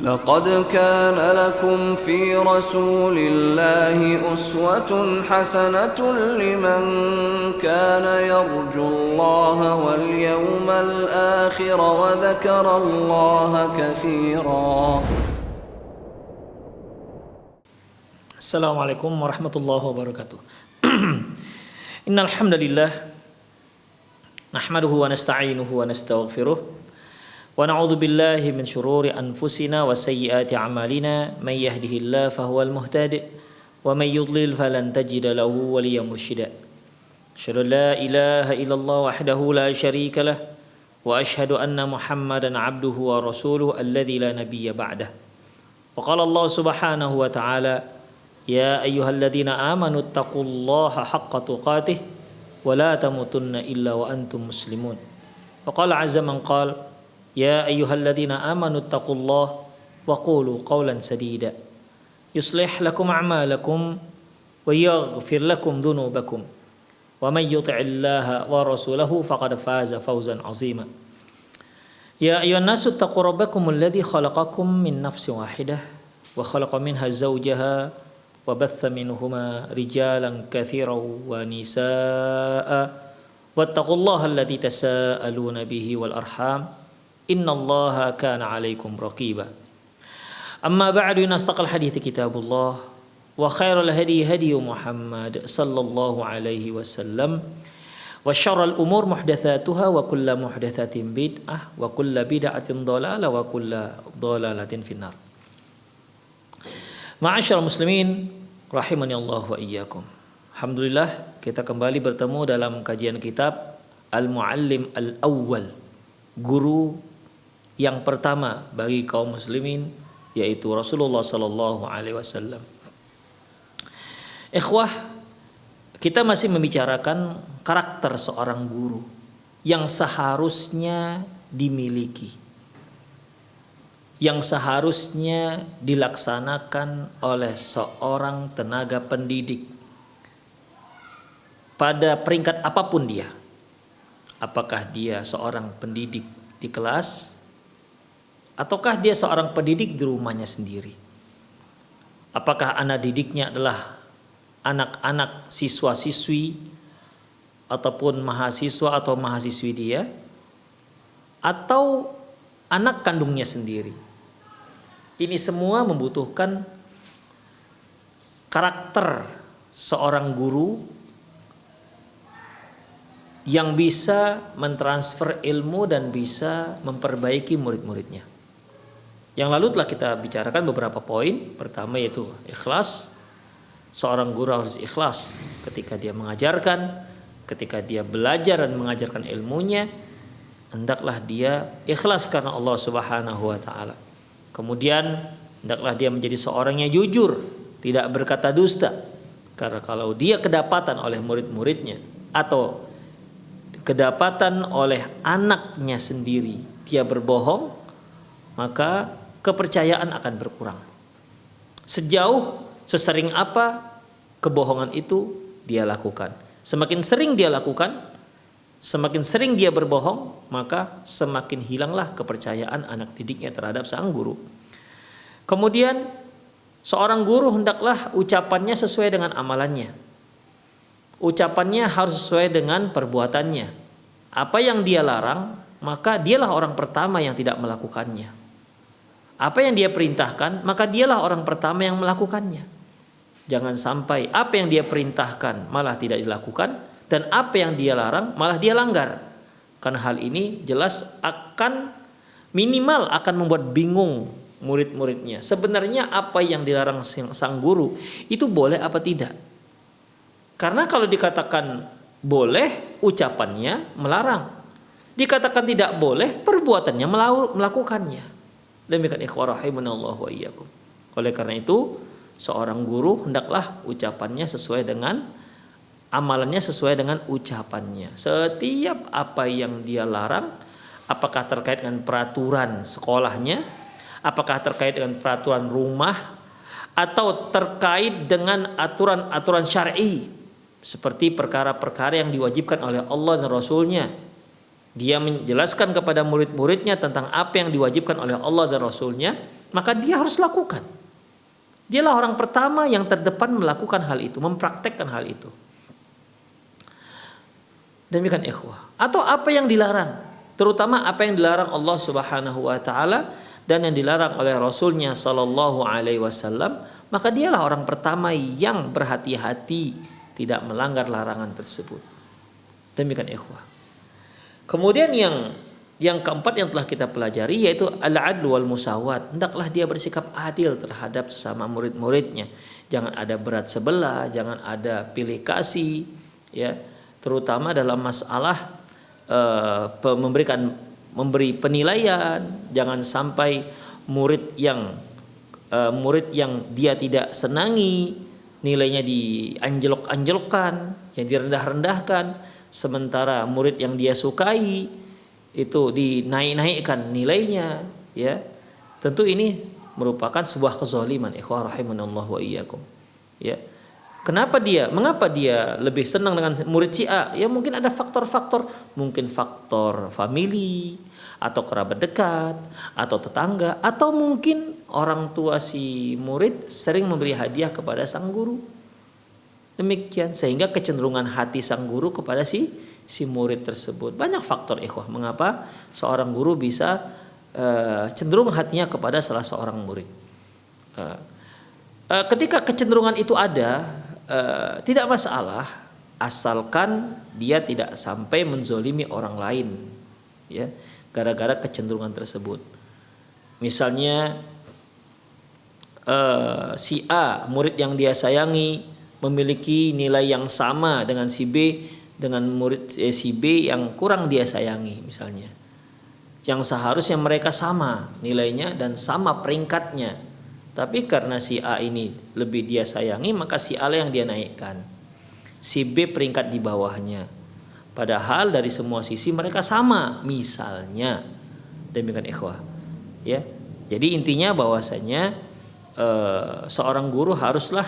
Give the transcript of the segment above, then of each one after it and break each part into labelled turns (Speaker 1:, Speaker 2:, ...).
Speaker 1: لقد كان لكم في رسول الله أسوة حسنة لمن كان يرجو الله واليوم الآخر وذكر الله كثيرا.
Speaker 2: Assalamualaikum warahmatullahi wabarakatuh. Innal hamdalillah nahmaduhu wa nasta'inuhu wa nastaghfiruh. Wa na'udzu billahi min syururi anfusina wa sayyiati a'malina may yahdihillahu fahuwal muhtadi wa may yudlil falan tajida lahu waliyyan mursyida. Asyhadu an la ilaha illallah wahdahu la syarika lah wa asyhadu anna Muhammadan 'abduhu wa rasuluhu alladzi la nabiyya ba'dah. Wa qala Allah subhanahu wa ta'ala ya ayyuhalladzina amanu taqullaha haqqa tuqatih wa la tamutunna illa wa antum muslimun. Wa qala 'azza man qala ya ayyuhalladzina amanu taqullaha wa qulu qawlan sadida yuslih lakum a'malakum wa yaghfir lakum dhunubakum wa may yuti'illaha wa rasulahu faqad faza fawzan 'azima. Ya ayyuhan nasu taqu rabbakumul ladzi khalaqakum min nafsin wahidah wa khalaqa minha zawjaha wa batha minhuma rijalan katsiran wa nisaa'a wattaqullaha alladzi tasaaluna bihi wal arham innallaha kana 'alaikum raqiba. Amma ba'du, nastaqal hadithi kitabullah wa khairal hadi hadi Muhammad sallallahu alaihi wasallam wa syarrul umur muhdatsatuha wa kullu muhdatsatin bid'ah wa kullu bid'atin dhalalah wa kullu dhalalatin finnar. Ma'asyiral muslimin rahimani Allah wa iyyakum. Alhamdulillah kita kembali bertemu dalam kajian kitab Al-Muallim Al-Awwal, guru yang pertama bagi kaum muslimin, yaitu Rasulullah sallallahu alaihi wasallam. Ikhwah, kita masih membicarakan karakter seorang guru yang seharusnya dimiliki, yang seharusnya dilaksanakan oleh seorang tenaga pendidik pada peringkat apapun dia. Apakah dia seorang pendidik di kelas ataukah dia seorang pendidik di rumahnya sendiri? Apakah anak didiknya adalah anak-anak siswa-siswi ataupun mahasiswa atau mahasiswi dia, atau anak kandungnya sendiri? Ini semua membutuhkan karakter seorang guru yang bisa mentransfer ilmu dan bisa memperbaiki murid-muridnya. Yang lalu telah kita bicarakan beberapa poin. Pertama yaitu ikhlas. Seorang guru harus ikhlas ketika dia mengajarkan, ketika dia belajar dan mengajarkan ilmunya, hendaklah dia ikhlas karena Allah Subhanahu wa taala. Kemudian hendaklah dia menjadi seorang yang jujur, tidak berkata dusta. Karena kalau dia kedapatan oleh murid-muridnya atau kedapatan oleh anaknya sendiri dia berbohong, maka kepercayaan akan berkurang. Sesering apa kebohongan itu dia lakukan. Semakin sering dia lakukan, semakin sering dia berbohong, maka semakin hilanglah kepercayaan anak didiknya terhadap sang guru. Kemudian seorang guru hendaklah ucapannya sesuai dengan amalannya. Ucapannya harus sesuai dengan perbuatannya. Apa yang dia larang, maka dialah orang pertama yang tidak melakukannya. Apa yang dia perintahkan, maka dialah orang pertama yang melakukannya. Jangan sampai apa yang dia perintahkan malah tidak dilakukan, dan apa yang dia larang malah dia langgar. Karena hal ini jelas akan minimal akan membuat bingung murid-muridnya. Sebenarnya apa yang dilarang sang guru itu boleh apa tidak? Karena kalau dikatakan boleh, ucapannya melarang. Dikatakan tidak boleh, perbuatannya melakukannya. Demikian ikhwah rahimanallahu wa iyyakum. Oleh karena itu, seorang guru hendaklah ucapannya sesuai dengan amalannya, sesuai dengan ucapannya. Setiap apa yang dia larang, apakah terkait dengan peraturan sekolahnya, apakah terkait dengan peraturan rumah, atau terkait dengan aturan-aturan syar'i, seperti perkara-perkara yang diwajibkan oleh Allah dan Rasulnya. Dia menjelaskan kepada murid-muridnya tentang apa yang diwajibkan oleh Allah dan Rasulnya, maka dia harus lakukan. Dialah orang pertama yang terdepan melakukan hal itu, mempraktekkan hal itu. Demikian ikhwah. Atau apa yang dilarang, terutama apa yang dilarang Allah Subhanahu wa taala dan yang dilarang oleh Rasulnya sallallahu alaihi wasallam, maka dialah orang pertama yang berhati-hati tidak melanggar larangan tersebut. Demikian ikhwah. Kemudian yang keempat yang telah kita pelajari yaitu al-adl wal musawat. Hendaklah dia bersikap adil terhadap sesama murid-muridnya. Jangan ada berat sebelah, jangan ada pilih kasih, ya. Terutama dalam masalah memberi penilaian. Jangan sampai murid yang dia tidak senangi nilainya dianjlok-anjlokkan, yang direndah-rendahkan, sementara murid yang dia sukai itu dinaik-naikkan nilainya, ya. Tentu ini merupakan sebuah kezaliman, ikhwah rahimanallah wa iyyakum, ya. Mengapa dia lebih senang dengan murid si A? Ya mungkin ada faktor-faktor, mungkin faktor famili atau kerabat dekat atau tetangga, atau mungkin orang tua si murid sering memberi hadiah kepada sang guru. Demikian sehingga kecenderungan hati sang guru kepada si murid tersebut. Banyak faktor ikhwah mengapa seorang guru bisa cenderung hatinya kepada salah seorang murid. Ketika kecenderungan itu ada, tidak masalah asalkan dia tidak sampai menzolimi orang lain, ya, gara-gara kecenderungan tersebut. Misalnya si A, murid yang dia sayangi, memiliki nilai yang sama dengan si B, dengan murid si B yang kurang dia sayangi misalnya, yang seharusnya mereka sama nilainya dan sama peringkatnya, tapi karena si A ini lebih dia sayangi, maka si A yang dia naikkan, si B peringkat di bawahnya, padahal dari semua sisi mereka sama misalnya. Demikian ikhwah, ya. Jadi intinya bahwasanya seorang guru haruslah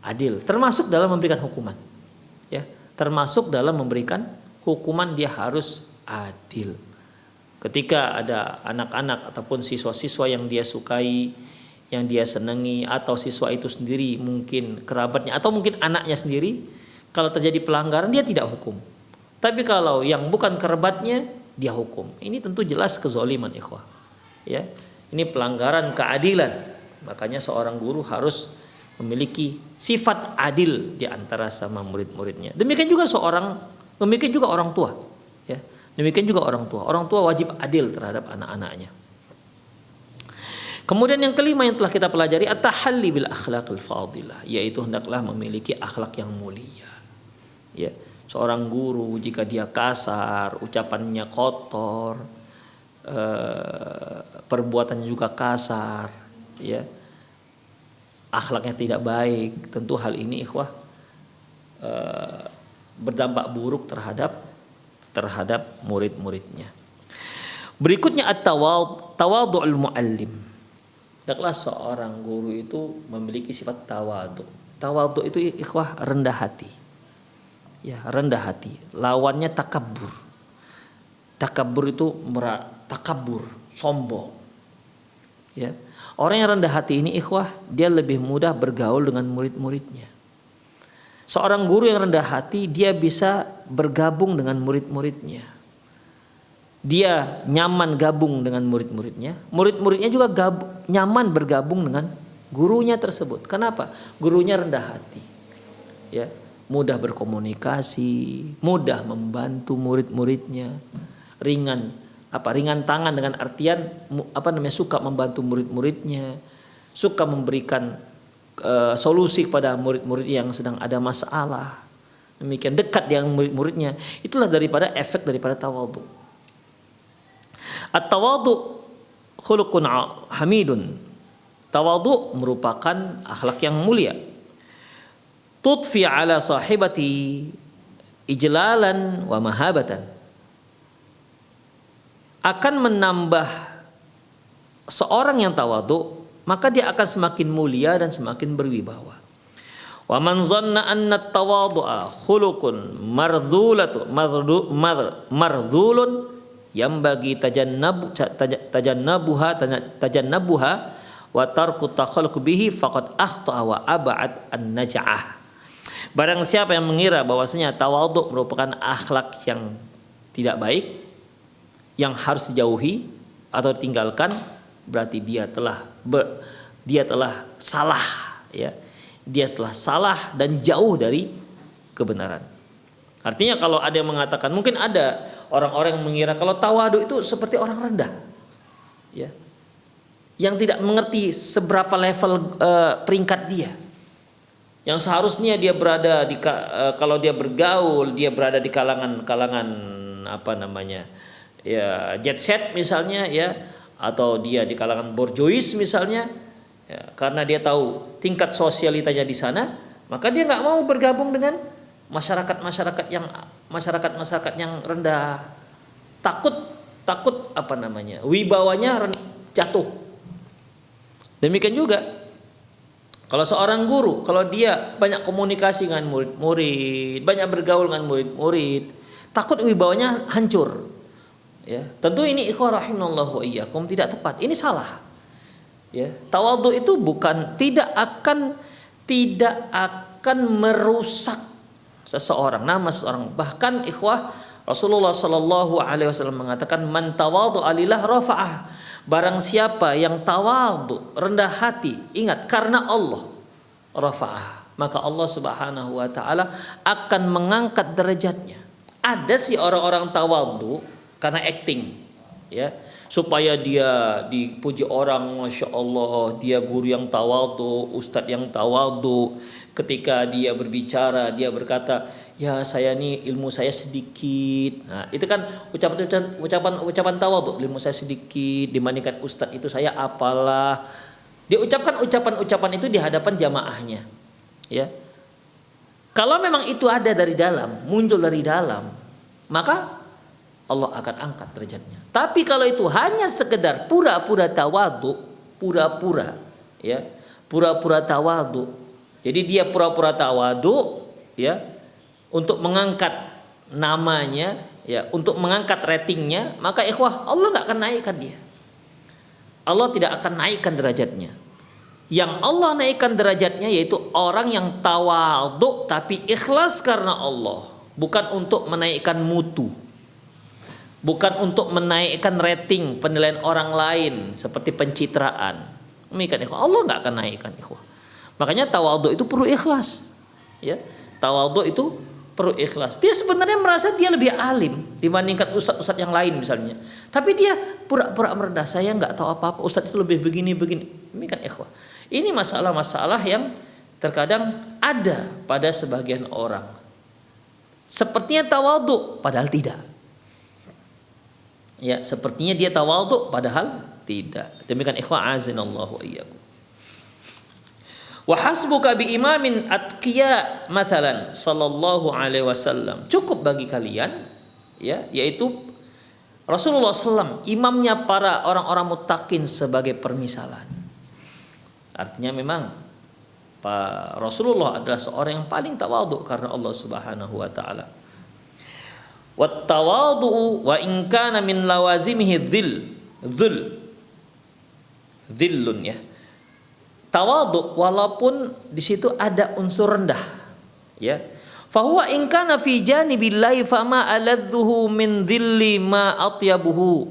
Speaker 2: adil, termasuk dalam memberikan hukuman, ya, termasuk dalam memberikan hukuman dia harus adil. Ketika ada anak-anak ataupun siswa-siswa yang dia sukai, yang dia senangi, atau siswa itu sendiri mungkin kerabatnya atau mungkin anaknya sendiri, kalau terjadi pelanggaran dia tidak hukum, tapi kalau yang bukan kerabatnya dia hukum. Ini tentu jelas kezaliman ikhwah, ya. Ini pelanggaran keadilan. Makanya seorang guru harus memiliki sifat adil di antara sama murid-muridnya. Demikian juga orang tua, ya. Demikian juga orang tua. Orang tua wajib adil terhadap anak-anaknya. Kemudian yang kelima yang telah kita pelajari, at-tahalli bil akhlaqil fadilah, yaitu hendaklah memiliki akhlak yang mulia. Ya, seorang guru jika dia kasar, ucapannya kotor, perbuatannya juga kasar, ya, akhlaknya tidak baik, tentu hal ini ikhwah berdampak buruk terhadap murid-muridnya. Berikutnya at-tawadhu'ul muallim. Hendaklah seorang guru itu memiliki sifat tawadhu. Tawadhu itu ikhwah rendah hati. Ya, rendah hati. Lawannya takabbur. Takabbur itu takabur, sombong. Ya. Orang yang rendah hati ini ikhwah, dia lebih mudah bergaul dengan murid-muridnya. Seorang guru yang rendah hati, dia bisa bergabung dengan murid-muridnya. Dia nyaman gabung dengan murid-muridnya. Murid-muridnya juga nyaman bergabung dengan gurunya tersebut. Kenapa? Gurunya rendah hati. Ya, mudah berkomunikasi, mudah membantu murid-muridnya. Ringan tangan dengan artian suka membantu murid-muridnya, suka memberikan solusi kepada murid-murid yang sedang ada masalah. Demikian dekat dengan murid-muridnya. Itulah efek daripada tawadhu. At-tawadhu khuluqun hamidun. Tawadhu merupakan akhlak yang mulia. Tudfi ala sahibati ijlalan wa mahabatan. Akan menambah seorang yang tawadhu, maka dia akan semakin mulia dan semakin berwibawa. Wa man zanna anna at-tawadhu'a khuluqun mardhulun yang bagi tajannabuha wa tarku takhalluq bihi faqad akhta'a wa ab'ad an-naj'ah. Barang siapa yang mengira bahwasanya tawadhu merupakan akhlak yang tidak baik, yang harus dijauhi atau ditinggalkan, berarti dia telah salah, ya. Dia telah salah dan jauh dari kebenaran. Artinya kalau ada yang mengatakan, mungkin ada orang-orang yang mengira kalau tawadhu itu seperti orang rendah, ya, yang tidak mengerti seberapa level peringkat dia. Yang seharusnya dia berada di kalau dia bergaul, dia berada di kalangan apa namanya, ya, jet set misalnya, ya, atau dia di kalangan borjuis misalnya, ya, karena dia tahu tingkat sosialitanya di sana, maka dia nggak mau bergabung dengan masyarakat yang rendah. Takut apa namanya, wibawanya jatuh. Demikian juga kalau seorang guru, kalau dia banyak komunikasi dengan murid-murid, banyak bergaul dengan murid-murid, takut wibawanya hancur. Ya, tentu ini ikhwah rahimanallahu wa iyyakum tidak tepat. Ini salah. Ya, tawadhu itu tidak akan merusak seseorang, nama seseorang. Bahkan ikhwah, Rasulullah sallallahu alaihi wasallam mengatakan, man tawadhu alillah rafa'ah. Barang siapa yang tawadhu, rendah hati, ingat karena Allah, rafa'ah, maka Allah Subhanahu wa taala akan mengangkat derajatnya. Ada sih orang-orang tawadhu karena acting, ya, supaya dia dipuji orang, masya Allah, dia guru yang tawadhu, ustadz yang tawadhu. Ketika dia berbicara, dia berkata, ya saya nih ilmu saya sedikit. Nah, itu kan ucapan tawadhu, ilmu saya sedikit dibandingkan ustadz itu saya apalah. Dia ucapkan ucapan itu di hadapan jamaahnya, ya. Kalau memang itu ada dari dalam, muncul dari dalam, maka Allah akan angkat derajatnya. Tapi kalau itu hanya sekedar pura-pura tawadhu, ya, pura-pura tawadhu. Jadi dia pura-pura tawadhu, ya, untuk mengangkat namanya, ya, untuk mengangkat ratingnya, maka ikhwah, Allah nggak akan naikkan dia. Allah tidak akan naikkan derajatnya. Yang Allah naikkan derajatnya yaitu orang yang tawadhu tapi ikhlas karena Allah, bukan untuk menaikkan mutu, bukan untuk menaikkan rating penilaian orang lain seperti pencitraan. Demikian ikhwah, Allah nggak akan naikkan ikhwah. Makanya tawadhu itu perlu ikhlas, ya. Tawadhu itu perlu ikhlas. Dia sebenarnya merasa dia lebih alim dibandingkan ustadz-ustadz yang lain misalnya. Tapi dia pura-pura merendah, saya nggak tahu apa-apa, ustadz itu lebih begini. Demikian ikhwah. Ini masalah-masalah yang terkadang ada pada sebagian orang. Sepertinya tawadhu padahal tidak. Ya, sepertinya dia tawadhu padahal tidak. Demikian ikhwah azinallahu wa iyyakum. Wa hasbuka bi imamin atqiya mathalan sallallahu alaihi wasallam. Cukup bagi kalian, ya, yaitu Rasulullah SAW, imamnya para orang-orang muttaqin sebagai permisalan. Artinya memang Pak Rasulullah adalah seorang yang paling tawadhu karena Allah Subhanahu wa taala. Wat tawadhu wa in kana min lawazimihi dhillun, ya. Tawadhu walaupun di situ ada unsur rendah, ya. Fahuwa in kana fi janibillahi fama aladzuhu min dhilli ma atyabuhu.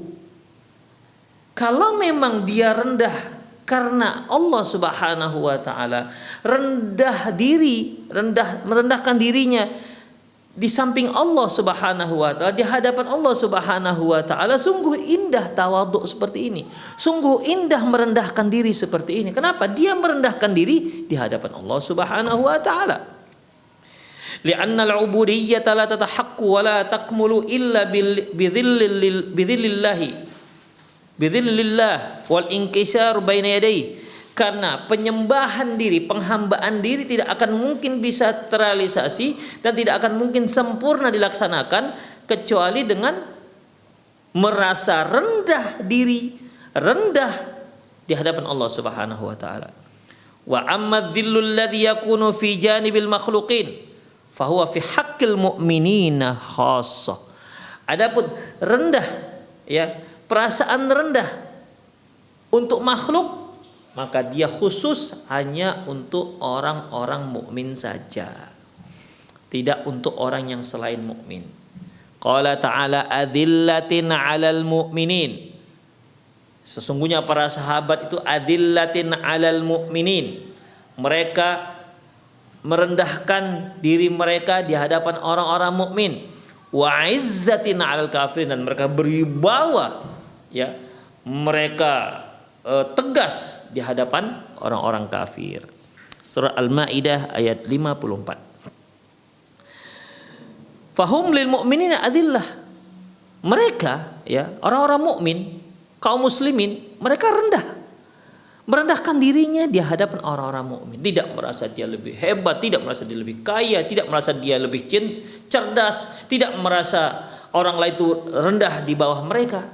Speaker 2: Kalau memang dia rendah karena Allah Subhanahu wa taala, merendahkan dirinya di samping Allah Subhanahu wa taala, di hadapan Allah Subhanahu wa taala, sungguh indah tawadhu seperti ini. Sungguh indah merendahkan diri seperti ini. Kenapa? Dia merendahkan diri di hadapan Allah Subhanahu wa taala. Li'anna al-'ubudiyyata la tatahaqqu wa la takmulu illa bidzillillah wal inkisar baina yadayhi. Karena penyembahan diri, penghambaan diri tidak akan mungkin bisa terrealisasi dan tidak akan mungkin sempurna dilaksanakan kecuali dengan merasa rendah diri, rendah di hadapan Allah Subhanahu wa taala. Wa amma dhillul ladzi yakunu fi janibil makhluqin fa huwa fi haqqil mu'minina khassah. Adapun rendah, ya, perasaan rendah untuk makhluk maka dia khusus hanya untuk orang-orang mukmin saja, tidak untuk orang yang selain mukmin. Qala ta'ala adillatin 'alal mu'minin. Sesungguhnya para sahabat itu adillatin 'alal mu'minin. Mereka merendahkan diri mereka di hadapan orang-orang mukmin. Wa 'izzatin 'alal kafirin, dan mereka berwibawa, ya. Mereka tegas di hadapan orang-orang kafir. Surah Al-Maidah ayat 54. Fahum lil mu'minina adillah. Mereka, ya, orang-orang mukmin, kaum muslimin, mereka merendahkan dirinya di hadapan orang-orang mukmin. Tidak merasa dia lebih hebat, tidak merasa dia lebih kaya, tidak merasa dia lebih cerdas, tidak merasa orang lain itu rendah di bawah mereka.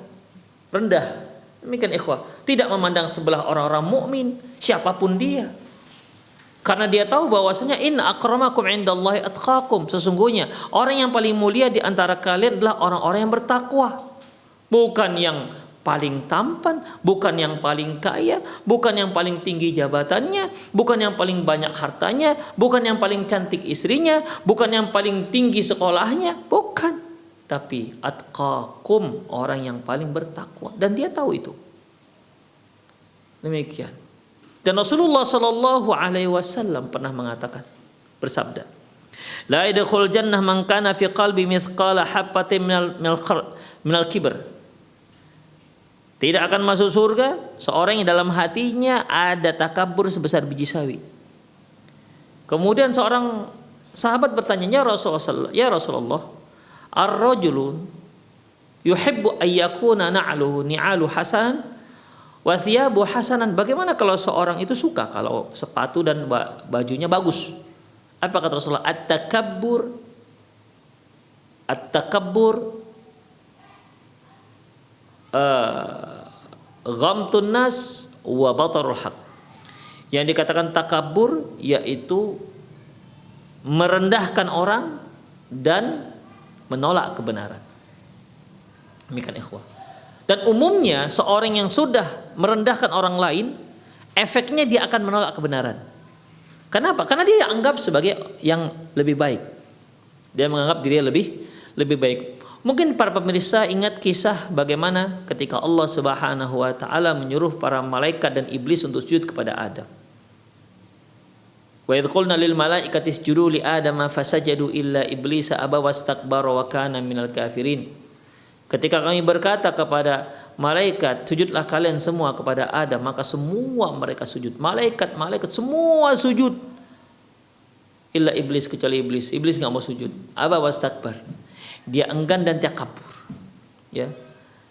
Speaker 2: Rendah. Demikian ikhwah. Tidak memandang sebelah orang-orang mukmin, siapapun dia. Karena dia tahu bahwasanya inna akramakum indallahi atqakum. Sesungguhnya orang yang paling mulia di antara kalian adalah orang-orang yang bertakwa. Bukan yang paling tampan, bukan yang paling kaya, bukan yang paling tinggi jabatannya, bukan yang paling banyak hartanya, bukan yang paling cantik istrinya, bukan yang paling tinggi sekolahnya, bukan. Tapi atqakum, orang yang paling bertakwa, dan dia tahu itu. Demikian. Dan Rasulullah Shallallahu Alaihi Wasallam pernah mengatakan, bersabda, la yadkhul jannah man kana fi qalbi mithqala habbatin minal kibr. Tidak akan masuk surga seorang yang dalam hatinya ada takabur sebesar biji sawi. Kemudian seorang sahabat bertanya, ya Rasulullah, ar-rajulu yuhibbu ayyakuna na'luhu ni'alu hasan wa thiyabu hasanan. Bagaimana kalau seorang itu suka kalau sepatu dan bajunya bagus? Apa kata Rasulullah? At-takabbur ghamtun nas wa batarul haq. Yang dikatakan takabur yaitu merendahkan orang dan menolak kebenaran. Demikian ikhwah. Dan umumnya seorang yang sudah merendahkan orang lain, efeknya dia akan menolak kebenaran. Kenapa? Karena dia anggap sebagai yang lebih baik. Dia menganggap dirinya lebih baik. Mungkin para pemirsa ingat kisah bagaimana ketika Allah Subhanahu wa taala menyuruh para malaikat dan iblis untuk sujud kepada Adam. Wa idh qulna lil malaikati isjudu li Adama fasajadu illa iblisa aba wastakbara wa kana minal kafirin. Ketika kami berkata kepada malaikat, sujudlah kalian semua kepada Adam, maka semua mereka sujud. Malaikat semua sujud. Illa iblis, kecuali iblis. Iblis enggak mau sujud. Aba wastakbar. Dia enggan dan dia kabur. Ya.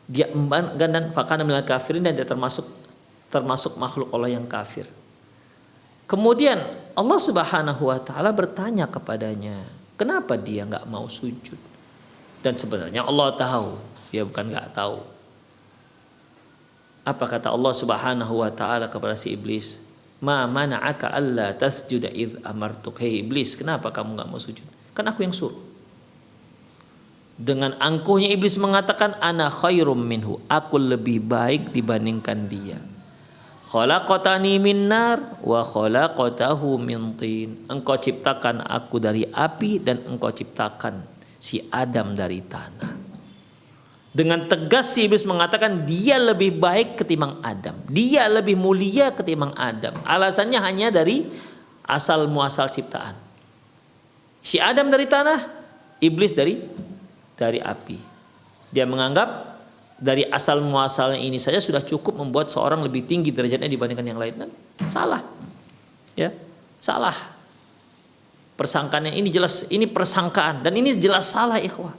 Speaker 2: Dia enggan dan fakana minal kafirin, dan dia termasuk makhluk Allah yang kafir. Kemudian Allah Subhanahu wa taala bertanya kepadanya, kenapa dia enggak mau sujud? Dan sebenarnya Allah tahu, dia bukan enggak tahu. Apa kata Allah Subhanahu wa taala kepada si iblis? Ma mana'aka alla tasjuda idz amartuk. Hei iblis, kenapa kamu enggak mau sujud? Kan aku yang suruh. Dengan angkuhnya iblis mengatakan, ana khairum minhu, aku lebih baik dibandingkan dia. Khalaqatani min nar wa khalaqatahu min tin. Engkau ciptakan aku dari api dan engkau ciptakan si Adam dari tanah. Dengan tegas si iblis mengatakan dia lebih baik ketimbang Adam. Dia lebih mulia ketimbang Adam. Alasannya hanya dari asal muasal ciptaan. Si Adam dari tanah, iblis dari api. Dia menganggap dari asal muasalnya ini saja sudah cukup membuat seorang lebih tinggi derajatnya dibandingkan yang lain. Dan salah. Ya, salah. Persangkaannya ini jelas, ini persangkaan dan ini jelas salah ikhwah.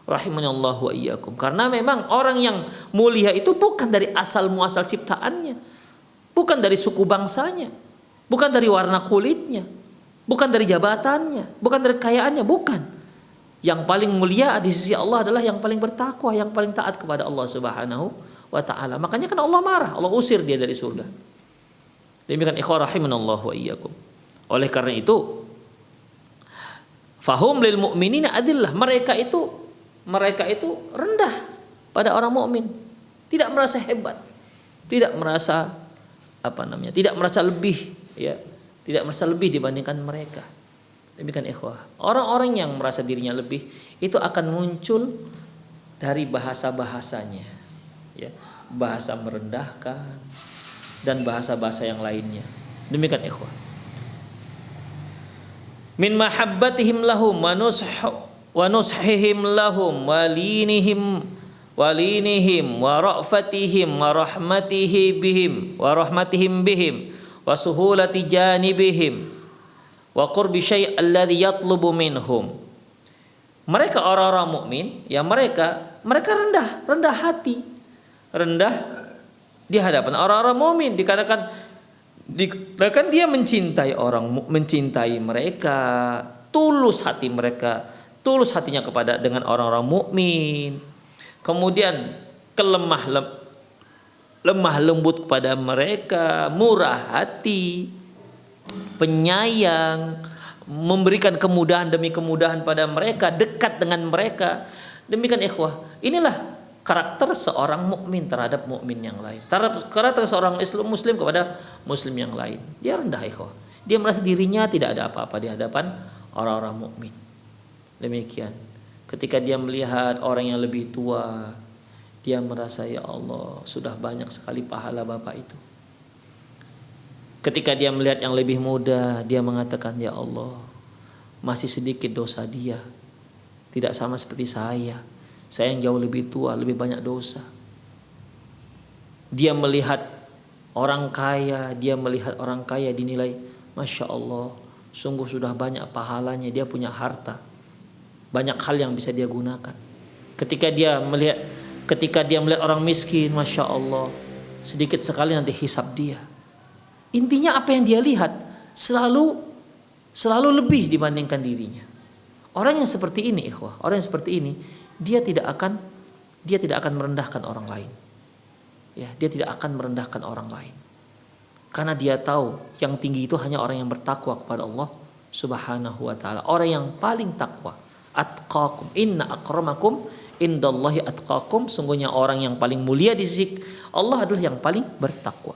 Speaker 2: Rahimanallahu wa iyyakum. Karena memang orang yang mulia itu bukan dari asal muasal ciptaannya. Bukan dari suku bangsanya. Bukan dari warna kulitnya. Bukan dari jabatannya, bukan dari kekayaannya, bukan. Yang paling mulia di sisi Allah adalah yang paling bertakwa, yang paling taat kepada Allah Subhanahu wa taala. Makanya kan Allah marah, Allah usir dia dari surga. Demikian ikhwah rahimanallahu wa iyyakum. Oleh karena itu, fahum lil mu'minina adillah, mereka itu rendah pada orang mukmin. Tidak merasa hebat, tidak merasa tidak merasa lebih, ya, tidak merasa lebih dibandingkan mereka. Demikian ikhwah. Orang-orang yang merasa dirinya lebih itu akan muncul dari bahasa-bahasanya, ya, bahasa merendahkan dan bahasa-bahasa yang lainnya. Demikian ikhwah. Min mahabbatihim lahum wa nushihim lahum walinihim wa ra'fatihim wa rahmatihim bihim wa suhulati janibihim wa qurbi syai' alladhi yatlubu minhum. Mereka orang-orang mukmin, ya mereka rendah hati, rendah di hadapan orang-orang mukmin, dikatakan dia mencintai mereka, tulus hatinya dengan orang-orang mukmin. Kemudian lemah lembut kepada mereka, murah hati, penyayang, memberikan kemudahan demi kemudahan pada mereka, dekat dengan mereka. Demikian ikhwah, inilah karakter seorang mukmin terhadap mukmin yang lain. Karakter seorang muslim kepada muslim yang lain. Dia rendah ikhwah. Dia merasa dirinya tidak ada apa-apa di hadapan orang-orang mukmin. Demikian. Ketika dia melihat orang yang lebih tua, dia merasa ya Allah, sudah banyak sekali pahala bapak itu. Ketika dia melihat yang lebih muda, dia mengatakan ya Allah, masih sedikit dosa dia. Tidak sama seperti saya. Saya yang jauh lebih tua, lebih banyak dosa. Dia melihat orang kaya dinilai, Masya Allah, sungguh sudah banyak pahalanya, dia punya harta. Banyak hal yang bisa dia gunakan. Ketika dia melihat orang miskin, Masya Allah, sedikit sekali nanti hisab dia. Intinya apa yang dia lihat selalu lebih dibandingkan dirinya. Orang yang seperti ini ikhwah, orang yang seperti ini dia tidak akan merendahkan orang lain. Ya, dia tidak akan merendahkan orang lain. Karena dia tahu yang tinggi itu hanya orang yang bertakwa kepada Allah Subhanahu wa taala. Orang yang paling takwa. Atqakum, inna akramakum indallahi atqakum. Sungguhnya orang yang paling mulia di sisi Allah adalah yang paling bertakwa.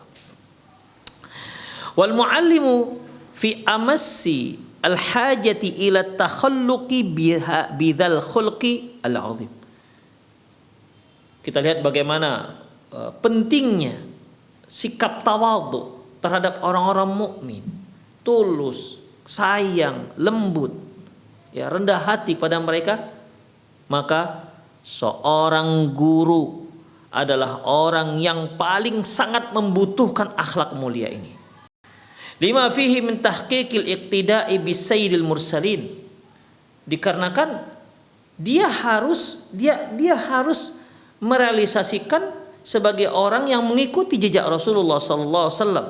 Speaker 2: Wal muallimu fi amassi al-hajati ila takhalluqi bidzal khulqi al-'azim. Kita lihat bagaimana pentingnya sikap tawadhu terhadap orang-orang mukmin, tulus, sayang, lembut, ya, rendah hati pada mereka. Maka seorang guru adalah orang yang paling sangat membutuhkan akhlak mulia ini. Lima fihi min tahqiqil iqtida'i bis sayyidil mursalin. Dikarenakan dia harus merealisasikan sebagai orang yang mengikuti jejak Rasulullah sallallahu alaihi wasallam.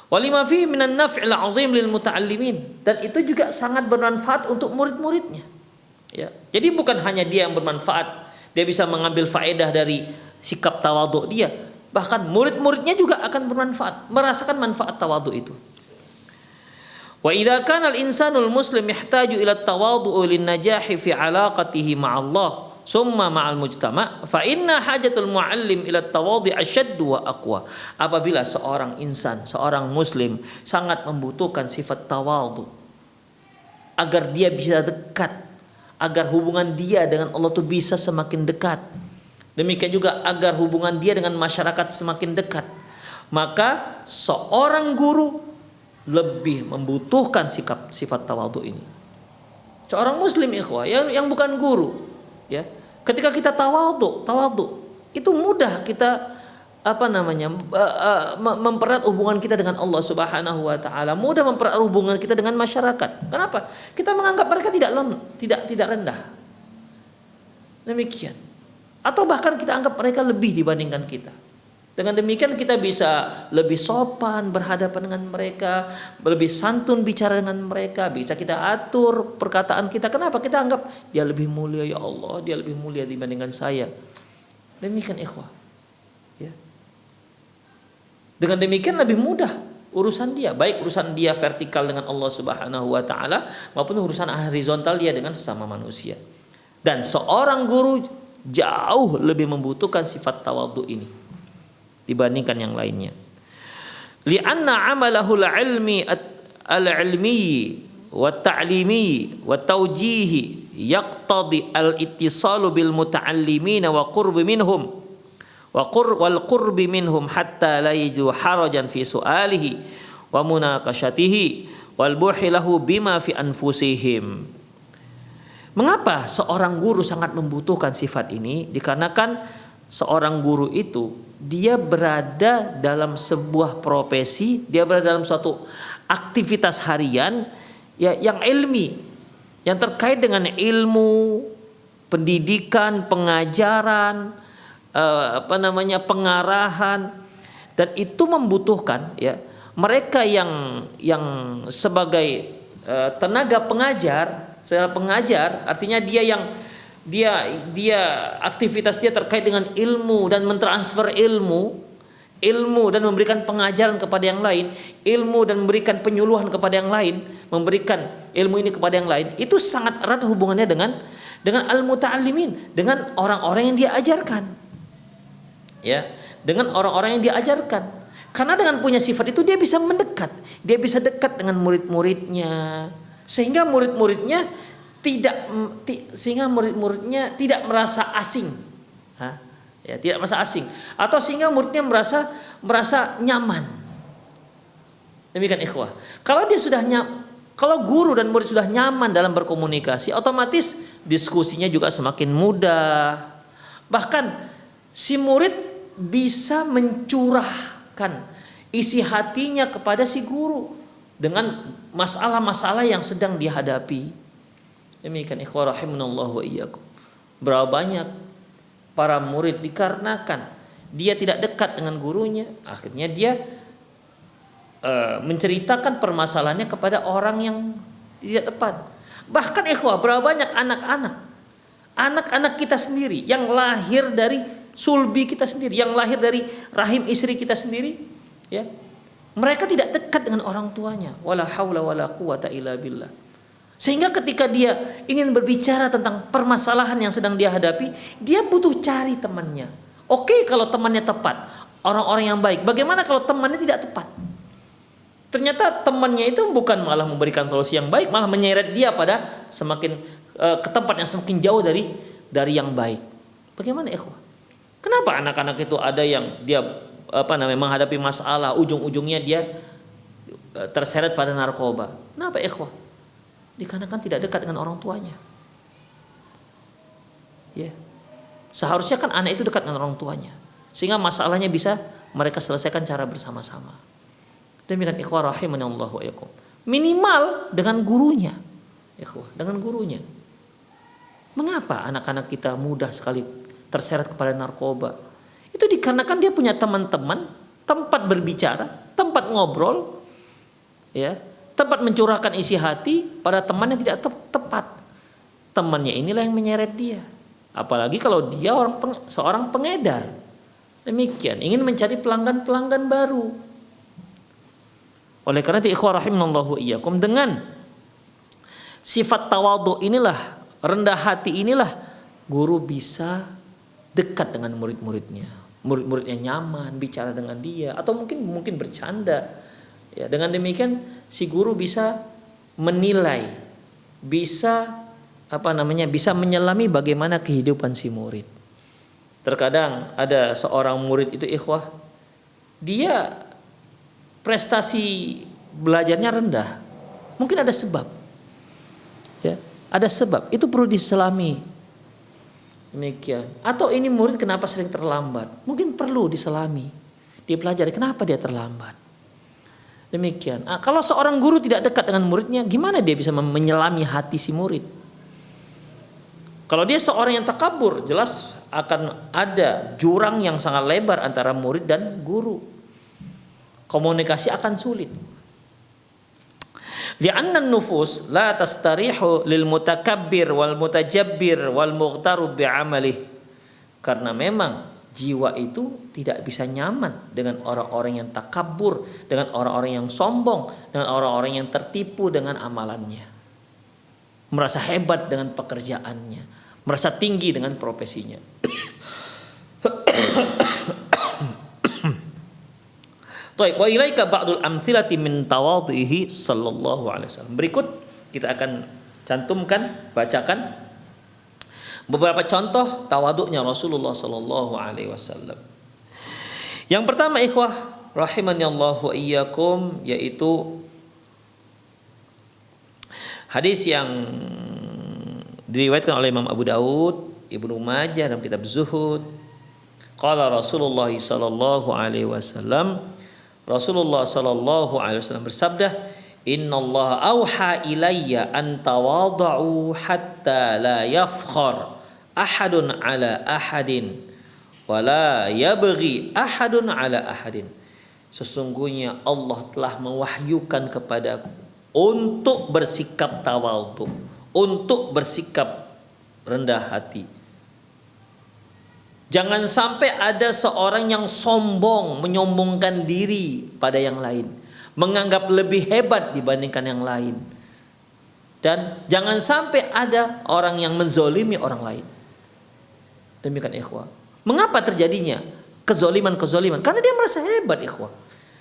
Speaker 2: Walima fihi minan naf'il 'azim lil muta'allimin, dan itu juga sangat bermanfaat untuk murid-muridnya. Ya. Jadi bukan hanya dia yang bermanfaat, dia bisa mengambil faedah dari sikap tawadhu dia, bahkan murid-muridnya juga akan bermanfaat, merasakan manfaat tawadhu itu. Wa idza kana al-insanul muslim yahtaju ila at-tawadhu lin najahi fi 'alaqatihi ma'allah summa ma'al mujtama' fa inna hajatul muallim ila at-tawadhi ashaddu wa aqwa. Apabila seorang insan, seorang muslim sangat membutuhkan sifat tawadhu agar dia bisa dekat, agar hubungan dia dengan Allah itu bisa semakin dekat. Demikian juga agar hubungan dia dengan masyarakat semakin dekat. Maka seorang guru lebih membutuhkan sifat tawadhu ini. Seorang muslim ikhwah yang bukan guru, ya. Ketika kita tawadhu itu mudah kita mempererat hubungan kita dengan Allah Subhanahu wa taala, mudah mempererat hubungan kita dengan masyarakat. Kenapa? Kita menganggap mereka tidak rendah. Demikian. Atau bahkan kita anggap mereka lebih dibandingkan kita. Dengan demikian kita bisa lebih sopan berhadapan dengan mereka, lebih santun bicara dengan mereka, bisa kita atur perkataan kita. Kenapa? Kita anggap dia lebih mulia, ya Allah, dia lebih mulia dibandingkan saya. Demikian ikhwah. Ya. Dengan demikian lebih mudah urusan dia, baik urusan dia vertikal dengan Allah Subhanahu wa taala maupun urusan horizontal dia dengan sesama manusia. Dan seorang guru jauh lebih membutuhkan sifat tawadhu ini dibandingkan yang lainnya. li'anna amalahu al-ilmi wa ta'limi wa tawjihi yaqtadi al-ittisalu bil muta'allimina wa qurbi minhum wal qurbi minhum hatta la yajidu harajan fi su'alihi wa munaqashatihi wal buhi lahu bima fi anfusihim. Mengapa seorang guru sangat membutuhkan sifat ini? Dikarenakan seorang guru itu dia berada dalam sebuah profesi, dia berada dalam suatu aktivitas harian ya yang ilmi, yang terkait dengan ilmu, pendidikan, pengajaran, pengarahan, dan itu membutuhkan ya mereka yang sebagai tenaga pengajar, artinya dia aktivitas dia terkait dengan ilmu dan mentransfer ilmu dan memberikan pengajaran kepada yang lain, ilmu dan memberikan penyuluhan kepada yang lain, memberikan ilmu ini kepada yang lain, itu sangat erat hubungannya dengan al-muta'allimin, dengan orang-orang yang dia ajarkan. Ya, dengan orang-orang yang dia ajarkan. Karena dengan punya sifat itu dia bisa mendekat, dia bisa dekat dengan murid-muridnya, sehingga murid-muridnya tidak merasa asing, ya, tidak merasa asing, atau sehingga muridnya merasa nyaman. Demikian ikhwah. Kalau guru dan murid sudah nyaman dalam berkomunikasi, otomatis diskusinya juga semakin mudah. Bahkan si murid bisa mencurahkan isi hatinya kepada si guru dengan masalah-masalah yang sedang dihadapi. Demikian ikhwah rahimanallahu wa iyyakum. Berapa banyak para murid dikarenakan dia tidak dekat dengan gurunya, akhirnya dia menceritakan permasalahannya kepada orang yang tidak tepat. Bahkan ikhwah, berapa banyak anak-anak kita sendiri yang lahir dari sulbi kita sendiri, yang lahir dari rahim istri kita sendiri, ya. Mereka tidak dekat dengan orang tuanya. Wala haula wala quwata illa billah. Sehingga ketika dia ingin berbicara tentang permasalahan yang sedang dia hadapi, dia butuh cari temannya. Oke, kalau temannya tepat, orang-orang yang baik. Bagaimana kalau temannya tidak tepat? Ternyata temannya itu bukan malah memberikan solusi yang baik, malah menyeret dia pada ke tempat yang semakin jauh dari yang baik. Bagaimana ikhwah? Kenapa anak-anak itu ada yang dia menghadapi masalah, ujung-ujungnya dia terseret pada narkoba? Kenapa ikhwah? Dikarenakan tidak dekat dengan orang tuanya. Ya. Seharusnya kan anak itu dekat dengan orang tuanya, sehingga masalahnya bisa mereka selesaikan cara bersama-sama. Demikian ikhwah rahimanallahu wa iyyakum. Minimal dengan gurunya. Ikhwah, dengan gurunya. Mengapa anak-anak kita mudah sekali terseret kepada narkoba? Itu dikarenakan dia punya teman-teman, tempat berbicara, tempat ngobrol, ya, tempat mencurahkan isi hati pada teman yang tidak tepat. Temannya inilah yang menyeret dia. Apalagi kalau dia seorang pengedar. Demikian, ingin mencari pelanggan-pelanggan baru. Oleh karena itu ikhwah rahimanallahu wa iyyakum, dengan sifat tawadhu inilah, rendah hati inilah, guru bisa dekat dengan murid-muridnya. Murid-muridnya nyaman bicara dengan dia, atau mungkin bercanda. Ya, dengan demikian si guru bisa menilai, bisa menyelami bagaimana kehidupan si murid. Terkadang ada seorang murid itu ikhwah, dia prestasi belajarnya rendah. Mungkin ada sebab. Ya, ada sebab. Itu perlu diselami. Demikian. Atau ini murid kenapa sering terlambat? Mungkin perlu diselami, dipelajari kenapa dia terlambat. Demikian. Kalau seorang guru tidak dekat dengan muridnya, gimana dia bisa menyelami hati si murid? Kalau dia seorang yang takabur, jelas akan ada jurang yang sangat lebar antara murid dan guru. Komunikasi akan sulit. Li'anna an-nufus la tastarihu lil mutakabbir wal mutajabbir wal mughtaru bi'amalih. Karena memang jiwa itu tidak bisa nyaman dengan orang-orang yang takabur, dengan orang-orang yang sombong, dengan orang-orang yang tertipu dengan amalannya. Merasa hebat dengan pekerjaannya, merasa tinggi dengan profesinya. Taib wa ilaika ba'dul amthilati min tawadhihi sallallahu alaihi wasallam. Berikut kita akan cantumkan, bacakan beberapa contoh tawaduknya Rasulullah sallallahu alaihi wasallam. Yang pertama ikhwah rahimani Allah wa iyyakum, yaitu hadis yang diriwayatkan oleh Imam Abu Daud, Ibnu Majah dalam kitab Zuhud. Qala Rasulullah sallallahu alaihi wasallam, Rasulullah sallallahu alaihi wasallam bersabda, "Innallaha auha ilayya an tawadhu hatta la yafkhar ahadun ala ahadin wa la yabghi ahadun ala ahadin." Sesungguhnya Allah telah mewahyukan kepadaku untuk bersikap tawadhu, untuk bersikap rendah hati. Jangan sampai ada seorang yang sombong, menyombongkan diri pada yang lain, menganggap lebih hebat dibandingkan yang lain. Dan jangan sampai ada orang yang menzolimi orang lain. Demikian ikhwah. Mengapa terjadinya kezoliman? Karena dia merasa hebat ikhwah.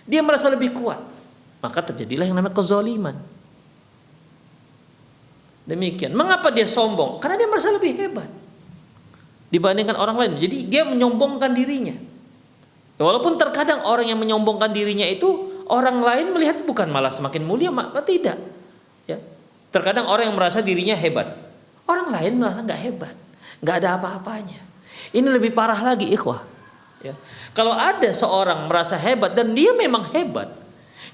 Speaker 2: Dia merasa lebih kuat. Maka terjadilah yang namanya kezoliman. Demikian. Mengapa dia sombong? Karena dia merasa lebih hebat dibandingkan orang lain. Jadi dia menyombongkan dirinya. Walaupun terkadang orang yang menyombongkan dirinya itu orang lain melihat bukan malah semakin mulia, maka tidak. Ya. Terkadang orang yang merasa dirinya hebat, orang lain merasa nggak hebat, nggak ada apa-apanya. Ini lebih parah lagi ikhwah. Ya. Kalau ada seorang merasa hebat dan dia memang hebat,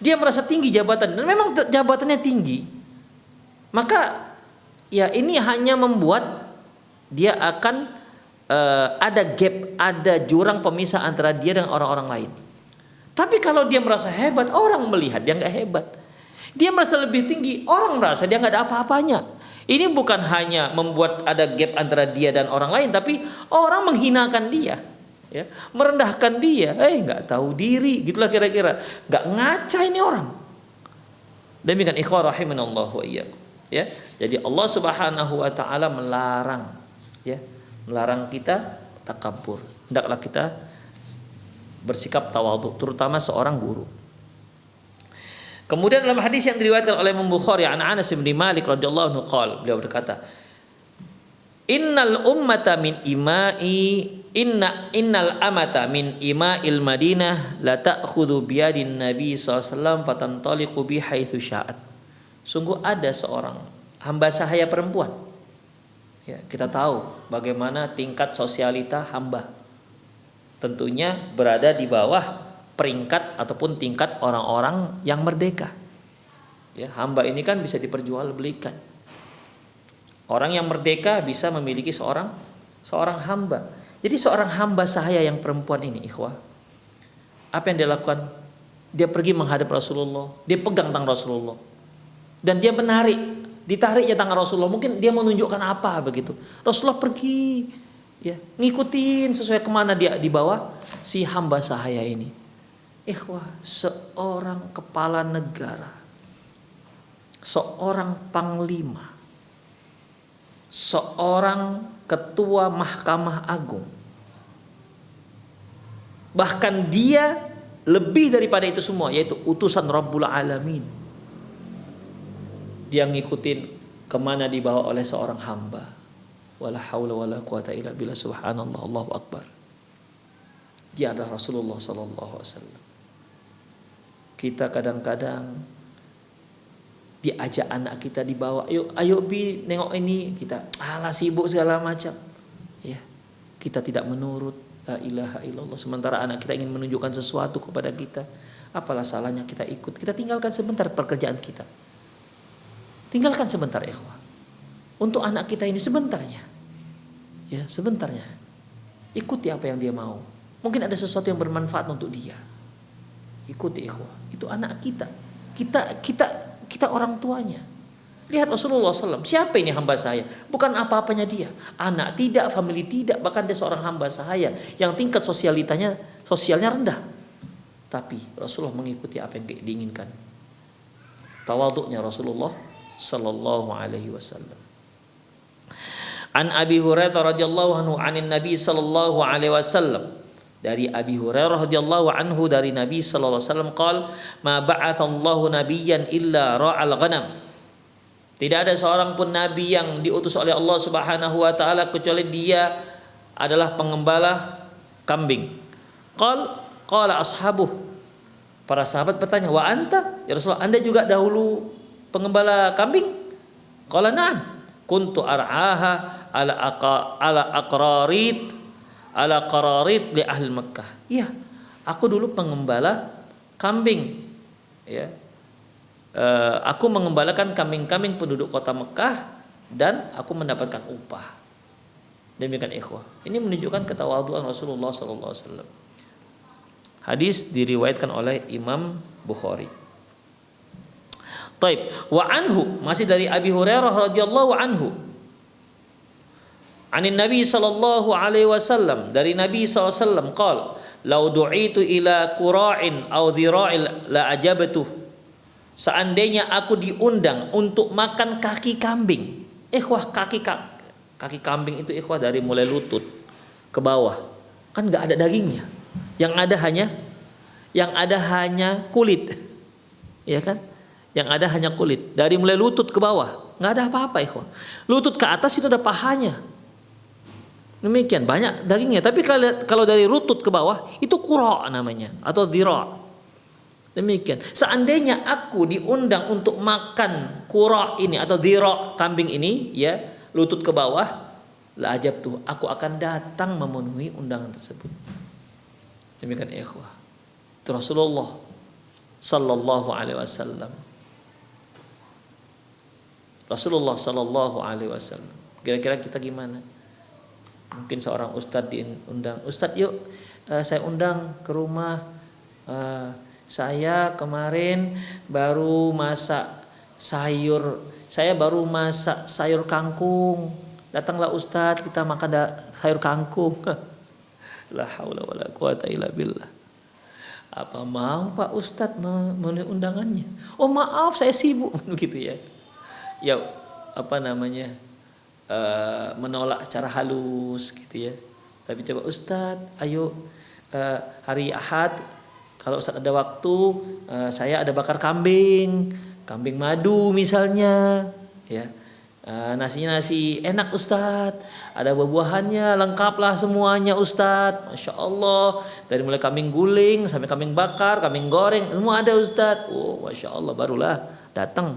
Speaker 2: dia merasa tinggi jabatan dan memang jabatannya tinggi, maka ya ini hanya membuat dia akan ada gap, ada jurang pemisah antara dia dan orang-orang lain. Tapi kalau dia merasa hebat, orang melihat dia nggak hebat. Dia merasa lebih tinggi, orang merasa dia nggak ada apa-apanya. Ini bukan hanya membuat ada gap antara dia dan orang lain, tapi orang menghinakan dia, ya, merendahkan dia. Nggak tahu diri, gitulah kira-kira. Nggak ngaca ini orang. Demikian ikhwah rahimanallah wa iyyakum. Ya, jadi Allah Subhanahu wa taala melarang, ya, melarang kita takabur. Hendaklah kita bersikap tawadhu, terutama seorang guru. Kemudian dalam hadis yang diriwayatkan oleh Imam Bukhari an Anas bin Malik radhiyallahu anhu qala, beliau berkata, innal amata min ima'il Madinah la ta'khudhu biyadin Nabi sallallahu alaihi wasallam fatantaliqu bi haitsu sya'at. Sungguh ada seorang hamba sahaya perempuan. Ya, kita tahu bagaimana tingkat sosialita hamba. Tentunya berada di bawah peringkat ataupun tingkat orang-orang yang merdeka. Ya, hamba ini kan bisa diperjualbelikan. Orang yang merdeka bisa memiliki seorang hamba. Jadi seorang hamba sahaya yang perempuan ini ikhwah, apa yang dia lakukan? Dia pergi menghadap Rasulullah, dia pegang tangan Rasulullah, dan dia ditariknya tangan Rasulullah. Mungkin dia menunjukkan apa begitu. Rasulullah pergi, ya, ngikutin sesuai kemana dia dibawa si hamba sahaya ini. Ikhwah, seorang kepala negara, seorang panglima, seorang ketua Mahkamah Agung, bahkan dia lebih daripada itu semua, yaitu utusan Rabbul Alamin. Dia ngikutin kemana dibawa oleh seorang hamba. Wala haula wala quwata illa billah, subhanallah, Allahu akbar. Dia adalah Rasulullah sallallahu alaihi wasallam. Kita kadang-kadang diajak anak kita dibawa, ayo bi nengok ini, kita sibuk segala macam. Ya, kita tidak menurut, la ilaha illallah. Sementara anak kita ingin menunjukkan sesuatu kepada kita, apalah salahnya kita ikut. Kita tinggalkan sebentar pekerjaan kita. Tinggalkan sebentar ikhwah. Untuk anak kita ini sebentarnya. Ya, sebentarnya. Ikuti apa yang dia mau. Mungkin ada sesuatu yang bermanfaat untuk dia. Ikuti ikhwah. Itu anak kita. Kita orang tuanya. Lihat Rasulullah SAW. Siapa ini hamba saya? Bukan apa-apanya dia. Anak tidak, family tidak. Bahkan dia seorang hamba saya yang tingkat sosialnya rendah. Tapi Rasulullah mengikuti apa yang diinginkan. Tawaduknya Rasulullah sallallahu alaihi wasallam. An Abi Hurairah radhiyallahu anhu anin Nabi sallallahu alaihi wasallam. dari Abi Hurairah radhiyallahu anhu dari Nabi sallallahu alaihi wasallam qala ma ba'atsallahu nabiyyan illa ra'al ghanam. Tidak ada seorang pun nabi yang diutus oleh Allah Subhanahu wa taala kecuali dia adalah pengembala kambing. Qala ashabuh. Para sahabat bertanya, "Wa anta? Ya Rasulullah, Anda juga dahulu pengembala kambing?" Qala na'am. Kuntu ar'aha ala qararit li ahli Makkah. Iya, aku dulu pengembala kambing. Ya. Aku mengembalakan kambing-kambing penduduk kota Mekah dan aku mendapatkan upah. Demikian ikhwah. Ini menunjukkan ketawaduan Rasulullah sallallahu alaihi wasallam. Hadis diriwayatkan oleh Imam Bukhari. Taib, wa anhu, masih dari Abi Hurairah radhiyallahu anhu. Anin Nabi sallallahu alaihi wasallam, dari Nabi sallallahu alaihi wasallam qala, "Lau du'itu ila qura'in aw dhira'il la ajabtuh." Seandainya aku diundang untuk makan kaki kambing. Ikhwah, kaki kambing itu ikhwah dari mulai lutut ke bawah. Kan enggak ada dagingnya. Yang ada hanya kulit. Ya kan? Yang ada hanya kulit. Dari mulai lutut ke bawah, enggak ada apa-apa ikhwah. Lutut ke atas itu ada pahanya. Demikian banyak dagingnya. Tapi kalau dari lutut ke bawah itu qura namanya atau dhira'. Demikian. Seandainya aku diundang untuk makan qura ini atau dhira' kambing ini, ya, lutut ke bawah, la ajabtu, aku akan datang memenuhi undangan tersebut. Demikian ikhwah. Itu Rasulullah sallallahu alaihi wasallam. Rasulullah sallallahu alaihi wasallam. Kira-kira kita gimana? Mungkin seorang ustadz diundang, "Ustadz, yuk saya undang ke rumah. Saya kemarin baru masak sayur. Saya baru masak sayur kangkung. Datanglah Ustadz, kita makan sayur kangkung." La haula wala quwata illa billah. Apa mau Pak Ustadz memenuhi undangannya? "Oh maaf, saya sibuk." Begitu ya. Ya, apa namanya? Menolak secara halus gitu ya. Tapi coba, "Ustadz, ayo hari Ahad kalau Ustadz ada waktu, saya ada bakar kambing madu misalnya, ya. Nasinya nasi enak Ustadz, ada buah-buahannya, lengkaplah semuanya Ustadz. Masya Allah, dari mulai kambing guling sampai kambing bakar, kambing goreng, semua ada Ustadz." Oh, Masya Allah, barulah datang.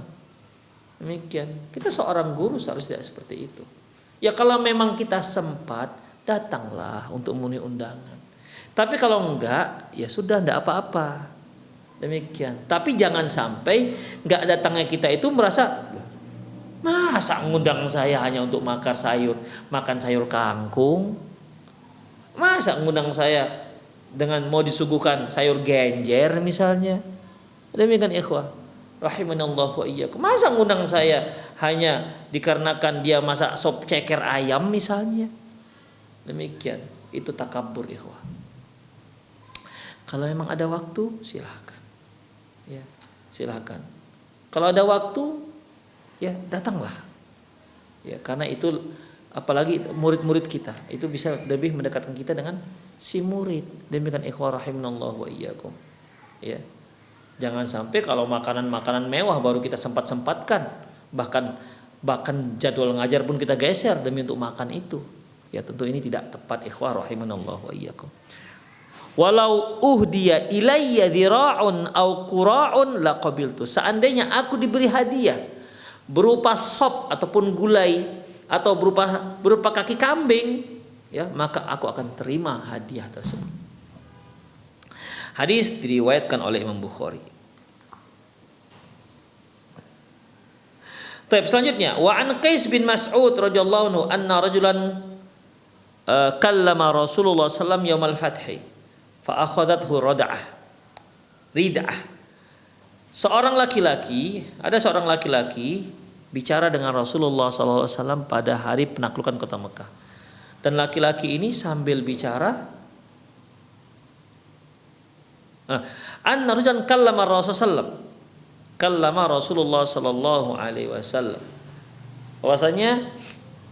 Speaker 2: Demikian. Kita seorang guru seharusnya seperti itu. Ya kalau memang kita sempat, datanglah untuk memenuhi undangan. Tapi kalau enggak, ya sudah, enggak apa-apa. Demikian. Tapi jangan sampai enggak datangnya kita itu merasa, masa ngundang saya hanya untuk makan sayur kangkung? Masa ngundang saya dengan mau disuguhkan sayur genjer misalnya? Demikian ikhwah, rahimanallah wa iyyakum. Masa ngundang saya hanya dikarenakan dia masak sop ceker ayam misalnya? Demikian. Itu takabur ikhwah. Kalau memang ada waktu, silakan. Ya, silakan. Kalau ada waktu, ya datanglah. Ya, karena itu apalagi murid-murid kita, itu bisa lebih mendekatkan kita dengan si murid. Demikian ikhwah rahimanallahu wa iyyakum. Ya. Jangan sampai kalau makanan-makanan mewah baru kita sempat-sempatkan, bahkan jadwal ngajar pun kita geser demi untuk makan itu. Ya, tentu ini tidak tepat ikhwah rahimanallahu wa iyyakum. Walau uhdiya ilayya dhira'un aw qura'un laqabiltu. Seandainya aku diberi hadiah berupa sop ataupun gulai atau berupa kaki kambing, ya, maka aku akan terima hadiah tersebut. Hadis diriwayatkan oleh Imam Bukhari. Baik, selanjutnya, wa an Qais bin Mas'ud radhiyallahu anhu anna rajulan kallama Rasulullah sallallahu alaihi wasallam yaumal fathi fa akhadathu rid'ah. Ada seorang laki-laki bicara dengan Rasulullah sallallahu alaihi wasallam pada hari penaklukan kota Mekah. Dan laki-laki ini sambil bicara, anna rajulan kallama Rasulullah sallallahu alaihi wasallam. Bahwasanya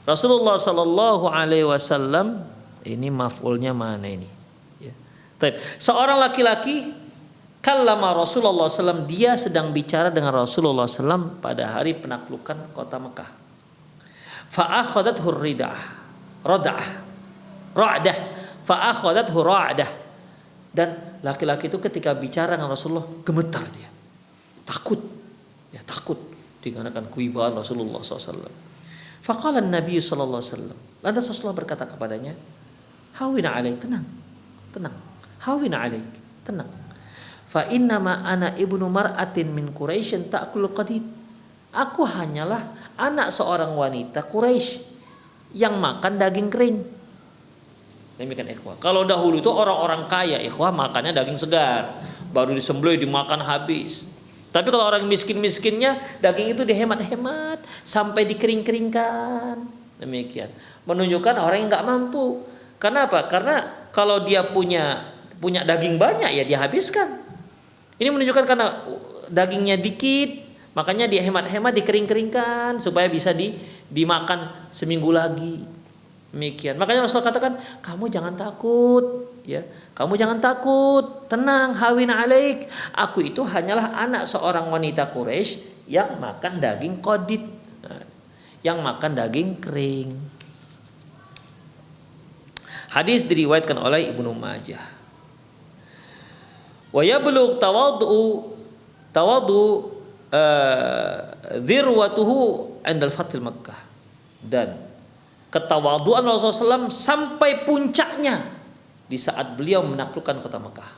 Speaker 2: Rasulullah sallallahu alaihi wasallam, ini maf'ulnya mana ini? Ya. Taib. Seorang laki-laki kallama Rasulullah SAW, dia sedang bicara dengan Rasulullah SAW pada hari penaklukan kota Mekah. Fa'akhadathu ra'dah. Fa'akhadathu ra'dah. Dan laki-laki itu ketika bicara dengan Rasulullah gemetar dia. Takut. Ya, takut dikarenakan kewibawaan Rasulullah SAW. Faqala Nabi sallallahu alaihi wasallam. Lantas Rasulullah berkata kepadanya, "Hawina alaik, tenang. Tenang. Hawina alaik, tenang. Fa innama ana ibnu mar'atin min Quraisy ta'kul qadid." Aku hanyalah anak seorang wanita Quraisy yang makan daging kering. Demikian ikhwah. Kalau dahulu itu orang-orang kaya ikhwah makannya daging segar, baru disembelih dimakan habis. Tapi kalau orang miskin-miskinnya daging itu dihemat-hemat sampai dikering-keringkan. Demikian. Menunjukkan orang yang nggak mampu. Karena apa? Karena kalau dia punya daging banyak ya dia habiskan. Ini menunjukkan karena dagingnya dikit, makanya dia hemat-hemat dikering-keringkan supaya bisa dimakan seminggu lagi. Demikian. Makanya Rasul katakan, kamu jangan takut, ya. Kamu jangan takut, tenang, hawin alaik. Aku itu hanyalah anak seorang wanita Quraisy yang makan daging qadid, yang makan daging kering. Hadis diriwayatkan oleh Ibnu Majah. Wa yablugh tawaddu dzirwatuhu 'inda al-fath Makkah. Dan ketawaduan Rasulullah SAW sampai puncaknya di saat beliau menaklukkan kota Mekah.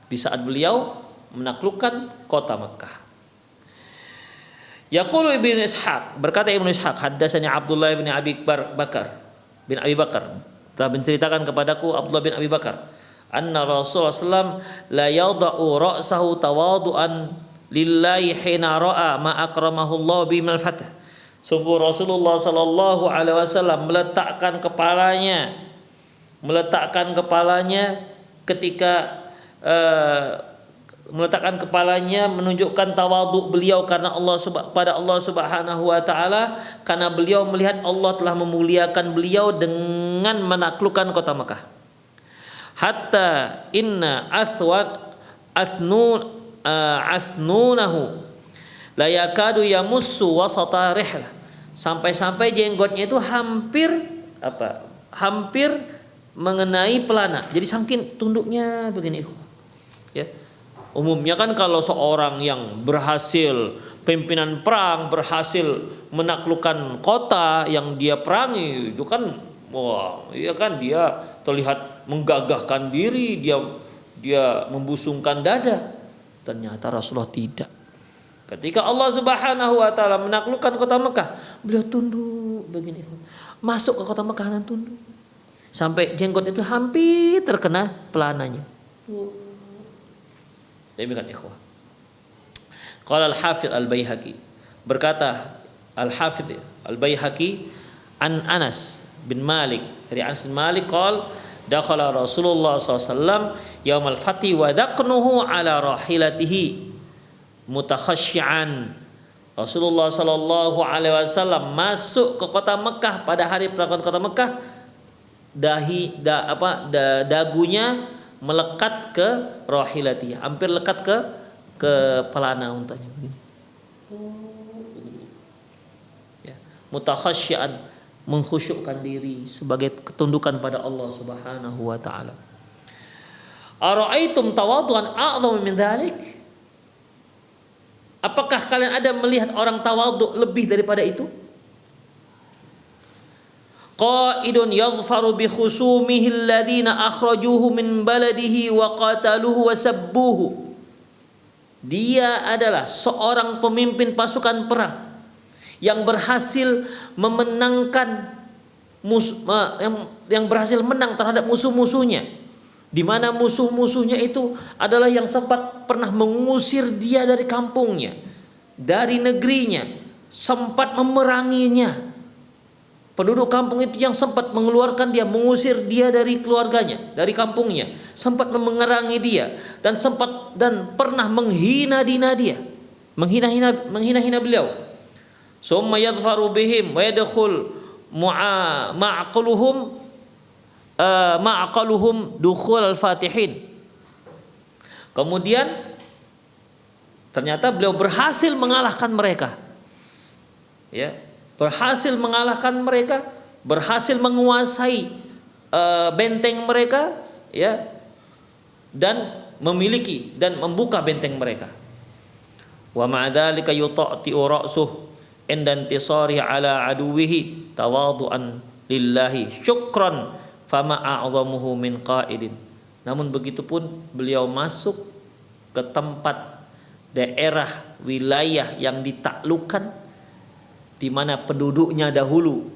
Speaker 2: Di saat beliau menaklukkan kota Mekah. Yaqulu Ibnu Ishaq, berkata Ibnu Ishaq, haddatsani Abdullah bin Abi Bakar telah menceritakan kepadaku Abdullah bin Abi Bakar, anna Rasulullah SAW la yada'u ra'sahu tawadu'an lillahi hina ra'a ma akramahu Allah bi minal fath. Sungguh Rasulullah sallallahu alaihi wasallam meletakkan ketika meletakkan kepalanya menunjukkan tawadhu beliau karena pada Allah Subhanahu wa taala, karena beliau melihat Allah telah memuliakan beliau dengan menaklukkan kota Mekah. Hatta inna athnunahu la yakadu yamussu wasata rihlah. Sampai-sampai jenggotnya itu hampir mengenai pelana. Jadi saking tunduknya begini. Ya. Umumnya kan kalau seorang yang berhasil pimpinan perang, berhasil menaklukkan kota yang dia perangi, itu kan dia terlihat menggagahkan diri, dia membusungkan dada. Ternyata Rasulullah tidak. Ketika Allah Subhanahu wa taala menaklukkan kota Mekah, beliau tunduk begini. Masuk ke kota Mekah dan tunduk. Sampai jenggot itu hampir terkena pelananya. Demikian ikhwah. Qala al-Hafidz al-Baihaqi, berkata al-Hafidz al-Baihaqi an Anas bin Malik, dari Anas bin Malik qala dakhala Rasulullah SAW yaumal fathi wa daqnuhu ala rahilatihi mutakhasyian. Rasulullah sallallahu alaihi wasallam masuk ke kota Mekah pada hari penaklukan kota Mekah, dagunya melekat ke rahilati, hampir lekat ke pelana untanya begini. Ya, mutakhasyian, mengkhusyukkan diri sebagai ketundukan pada Allah Subhanahu wa taala. Ara'aitum tawadhu'an a'dhamu min dzalik? Apakah kalian ada melihat orang tawadhu lebih daripada itu? Qaidun yadhfaru bi khusumihi alladhina akhrajuhu min baladihi wa qataluhu wa sabbuhu. Dia adalah seorang pemimpin pasukan perang yang berhasil memenangkan yang berhasil menang terhadap musuh-musuhnya, di mana musuh-musuhnya itu adalah yang sempat pernah mengusir dia dari kampungnya, dari negerinya, sempat memeranginya. Penduduk kampung itu yang sempat mengeluarkan dia, mengusir dia dari keluarganya, dari kampungnya, sempat memerangi dia dan pernah menghina-hina dia, menghina-hina beliau. Summa yadhfaru bihim wa yadkhul ma'aqluhum ma'aqaluhum dukhul al-fatihin. Kemudian ternyata beliau berhasil mengalahkan mereka. Ya, berhasil mengalahkan mereka, berhasil menguasai benteng mereka, ya, dan memiliki dan membuka benteng mereka. Wa ma'adzalika yuta'ti'u ra'suh inda intisari ala aduwihi tawadu'an lillahi syukran fama a'zamuhu min qa'idin. Namun begitu pun beliau masuk ke tempat daerah wilayah yang ditaklukkan, di mana penduduknya dahulu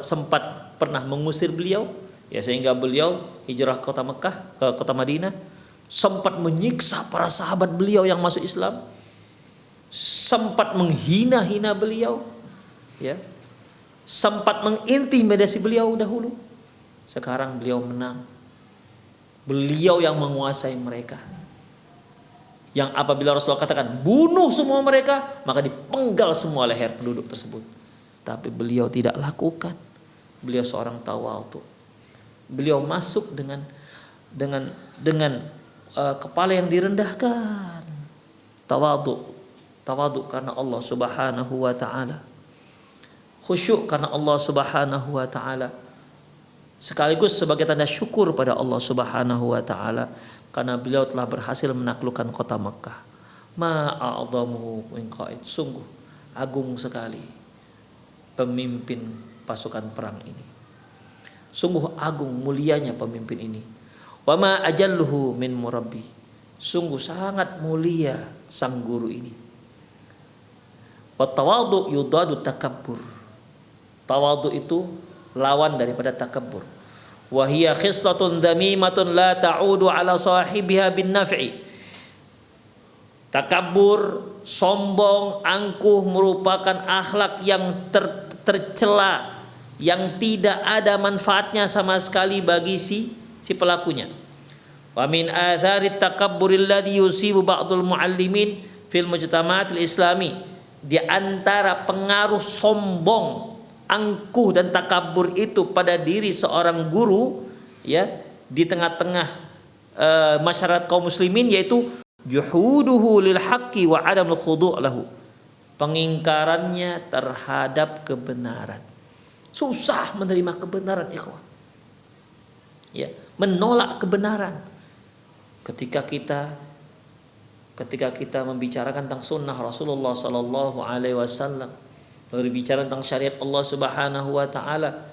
Speaker 2: sempat pernah mengusir beliau, ya, sehingga beliau hijrah ke kota Mekah, ke kota Madinah, sempat menyiksa para sahabat beliau yang masuk Islam, sempat menghina-hina beliau, ya, sempat mengintimidasi beliau dahulu. Sekarang beliau menang. Beliau yang menguasai mereka. Yang apabila Rasulullah katakan bunuh semua mereka, maka dipenggal semua leher penduduk tersebut. Tapi beliau tidak lakukan. Beliau seorang tawadhu. Beliau masuk dengan kepala yang direndahkan. Tawadhu karena Allah Subhanahu wa taala. Khusyuk karena Allah Subhanahu wa taala. Sekaligus sebagai tanda syukur pada Allah Subhanahu wa taala karena beliau telah berhasil menaklukkan kota Makkah. Ma'adhamuhu min qa'id. Sungguh agung sekali pemimpin pasukan perang ini. Sungguh agung mulianya pemimpin ini. Wa ma ajalluhu min murabbi. Sungguh sangat mulia sang guru ini. Wa tawadhu yudadu takabbur. Tawadhu itu lawan daripada takabbur. Wa hiya khislatun dhamimatun la ta'udu ala sahibiha bin naf'i. Takabbur, sombong, angkuh merupakan akhlak yang tercela, yang tidak ada manfaatnya sama sekali bagi si pelakunya. Wa min atharit takabburil ladzi yusibu ba'dul muallimin fil mujtama'atil islami. Di antara pengaruh sombong, angkuh dan takabur itu pada diri seorang guru, ya, di tengah-tengah masyarakat kaum muslimin, yaitu juhuduhu lil haqqi wa adamul khudu' lahu. Pengingkarannya terhadap kebenaran. Susah menerima kebenaran, ikhwan. Ya, menolak kebenaran. Ketika kita membicarakan tentang sunnah Rasulullah sallallahu alaihi wasallam, berbicara tentang syariat Allah Subhanahu wa taala,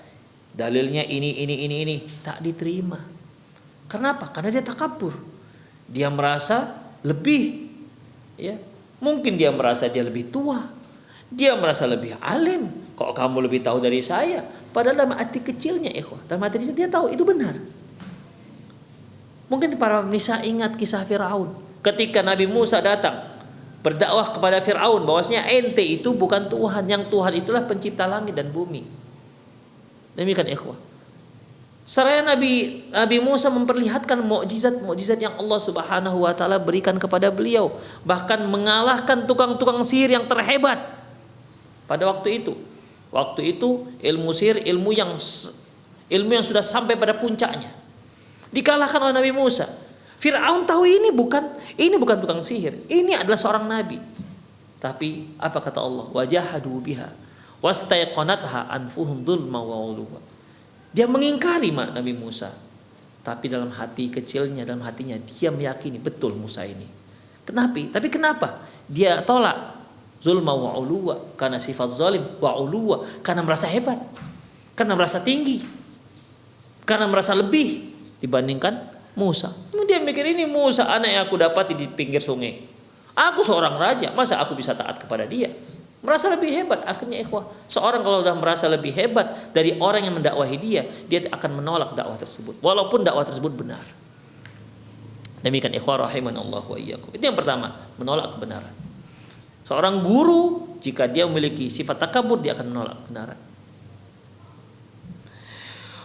Speaker 2: dalilnya ini tak diterima. Kenapa? Karena dia takabur. Dia merasa lebih, ya. Mungkin dia merasa dia lebih tua. Dia merasa lebih alim. Kok kamu lebih tahu dari saya? Padahal dalam hati kecilnya, ikhwah, dalam hati kecilnya dia tahu itu benar. Mungkin para pemirsa ingat kisah Firaun ketika Nabi Musa datang berdakwah kepada Fir'aun bahwasanya ente itu bukan Tuhan, yang Tuhan itulah pencipta langit dan bumi. Demikian ikhwah. Seraya Nabi Musa memperlihatkan mukjizat yang Allah Subhanahu wa taala berikan kepada beliau, bahkan mengalahkan tukang-tukang sihir yang terhebat pada waktu itu. Waktu itu ilmu sihir, ilmu yang sudah sampai pada puncaknya, dikalahkan oleh Nabi Musa. Fir'aun tahu ini bukan tukang sihir, ini adalah seorang nabi. Tapi apa kata Allah? Wajahadu biha wastaiqanatha anfuhum dzulma wa uluwa. Dia mengingkari Nabi Musa, tapi dalam hati kecilnya, dalam hatinya dia meyakini betul Musa ini. Tapi kenapa dia tolak? Zulma wa uluwa, karena sifat zalim, wa uluwa, karena merasa hebat, karena merasa tinggi, karena merasa lebih dibandingkan Musa. Dia mikir ini Musa anak yang aku dapati di pinggir sungai. Aku seorang raja, masa aku bisa taat kepada dia? Merasa lebih hebat. Akhirnya ikhwah, seorang kalau sudah merasa lebih hebat dari orang yang mendakwahi dia akan menolak dakwah tersebut, walaupun dakwah tersebut benar. Demikian ikhwah rahimanallah wa iyyakum. Itu yang pertama, menolak kebenaran. Seorang guru jika dia memiliki sifat takabur, dia akan menolak kebenaran.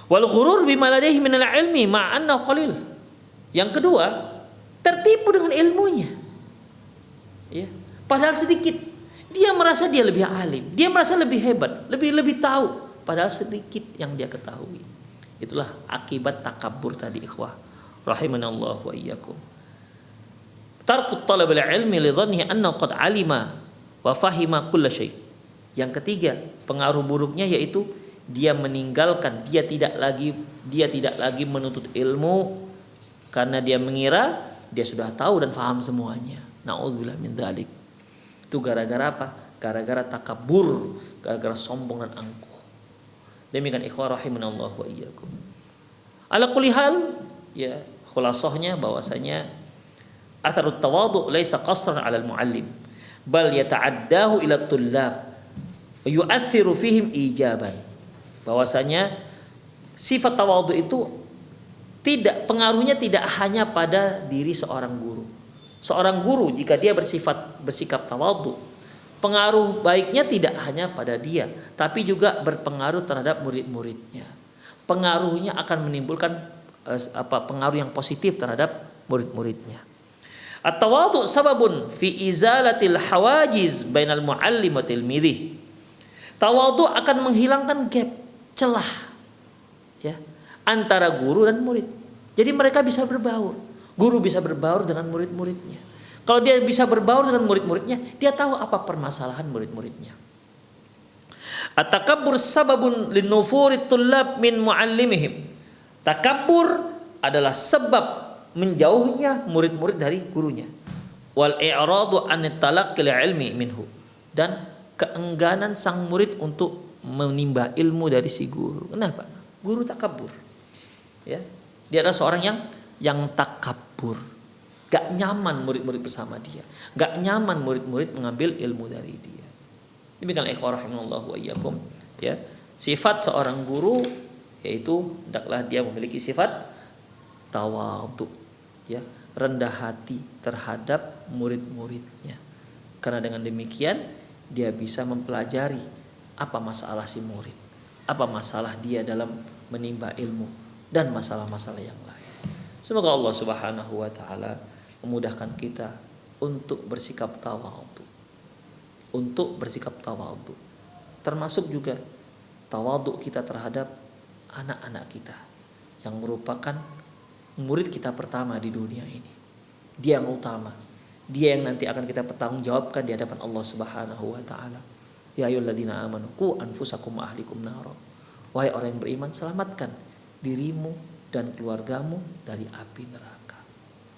Speaker 2: Wal ghurur bima ladaihi minal ilmi ma'anna qalil. Yang kedua, tertipu dengan ilmunya. Ya, padahal sedikit. Dia merasa dia lebih alim, dia merasa lebih hebat, lebih tahu, padahal sedikit yang dia ketahui. Itulah akibat takabur tadi, ikhwah rahimanallah wa iyyakum. Tarkut talabil ilmi li dhannihi annahu qad alima wa fahima kulla syai'. Yang ketiga, pengaruh buruknya yaitu dia meninggalkan, dia tidak lagi menuntut ilmu karena dia mengira dia sudah tahu dan paham semuanya. Nauzubillah min dzalik. Itu gara-gara apa? Gara-gara takabur, gara-gara sombong dan angkuh. Demikian ikhwah rahimanallah wa iyyakum. Ala kulli hal, ya, khulasahnya bahwasanya atharut tawadhu laisa qasran 'ala al-muallim bal yata'addahu ila at-tullab wa yu'athiru fihim ijaban. Bahwasanya sifat tawadhu itu pengaruhnya tidak hanya pada diri seorang guru. Seorang guru jika dia bersikap tawadhu, pengaruh baiknya tidak hanya pada dia, tapi juga berpengaruh terhadap murid-muridnya. Pengaruhnya akan menimbulkan pengaruh yang positif terhadap murid-muridnya. At-tawadhu sababun fi izalatil hawajiz bainal muallim wa tilmidhi. Tawadhu akan menghilangkan gap, celah, ya, antara guru dan murid. Jadi mereka bisa berbaur. Guru bisa berbaur dengan murid-muridnya. Kalau dia bisa berbaur dengan murid-muridnya, dia tahu apa permasalahan murid-muridnya. At-takabbur sababun linufurit tullab min muallimihim. Takabbur adalah sebab menjauhnya murid-murid dari gurunya. Wal i'radu an talaqqil ilmi minhu. Dan keengganan sang murid untuk menimba ilmu dari si guru. Kenapa? Guru takabbur. Ya. Dia adalah seorang yang takabbur. Gak nyaman murid-murid bersama dia. Gak nyaman murid-murid mengambil ilmu dari dia. Demikian ikhwah rahimanallahu wa iyyakum, ya. Sifat seorang guru yaitu hendaklah dia memiliki sifat tawadhu, ya, rendah hati terhadap murid-muridnya. Karena dengan demikian dia bisa mempelajari apa masalah si murid, apa masalah dia dalam menimba ilmu dan masalah-masalah yang lain. Semoga Allah Subhanahu wa taala memudahkan kita untuk bersikap tawadhu. Untuk bersikap tawadhu. Termasuk juga tawadhu kita terhadap anak-anak kita yang merupakan murid kita pertama di dunia ini. Dia yang utama. Dia yang nanti akan kita pertanggungjawabkan di hadapan Allah Subhanahu wa taala. Ya ayyuhalladzina amanu qu anfusakum wa ahlikum nar. Wahai orang yang beriman, selamatkan dirimu dan keluargamu dari api neraka.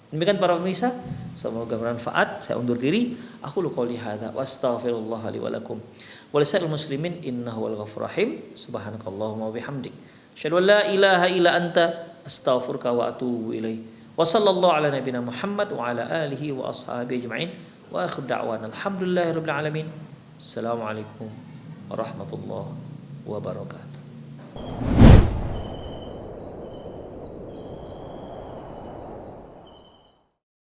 Speaker 2: Demikian para pemirsa, semoga bermanfaat. Saya undur diri. Aku qouli hadza wa astaghfirullah li wa lakum wa lisa'il muslimin innahu wal ghafurur rahim. Subhanakallahumma wa bihamdik, asyhadu an la ilaha illa anta, astaghfiruka wa atubu ilaik. Wa sallallahu ala nabiyyina Muhammad wa ala alihi wa ashabihi ajma'in. Wa akhir da'wana alhamdulillahirabbil alamin. Assalamualaikum warahmatullahi wabarakatuh.